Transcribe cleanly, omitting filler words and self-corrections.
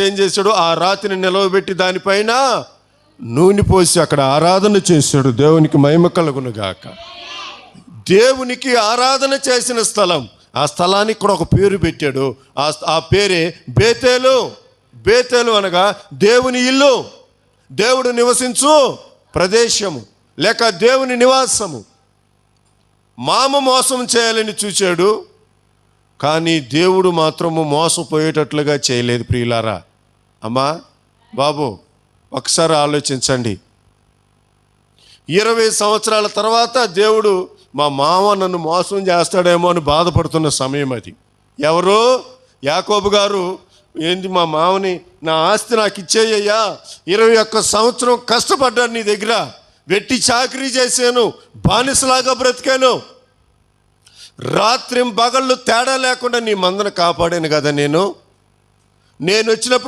ఏం చేశాడు? ఆ రాతిని నిలవబెట్టి దానిపైన నూనె పోసి అక్కడ ఆరాధన చేశాడు. దేవునికి మహిమ కలుగును గాక. దేవునికి ఆరాధన చేసిన స్థలం, ఆ స్థలానికి కూడా ఒక పేరు పెట్టాడు. ఆ పేరే బేతేలు. బేతేలు అనగా దేవుని ఇల్లు, దేవుడు నివసించు ప్రదేశము, లేక దేవుని నివాసము. మామ మోసం చేయాలని చూశాడు, కానీ దేవుడు మాత్రము మోసపోయేటట్లుగా చేయలేదు. ప్రియులారా, అమ్మా బాబు, ఒకసారి ఆలోచించండి. 20 సంవత్సరాల తర్వాత దేవుడు మా మామ నన్ను మోసం చేస్తాడేమో అని బాధపడుతున్న సమయం అది. ఎవరు? యాకోబు గారు, ఏంది మా మామని, నా ఆస్తి నాకు ఇచ్చేయ్యా, 21 సంవత్సరం కష్టపడ్డాను, నీ దగ్గర వెట్టి చాకరీ చేశాను, బానిసలాగా బ్రతికాను, రాత్రి పగళ్ళు తేడా లేకుండా నీ మందను కాపాడాను కదా. నేను వచ్చినప్పుడు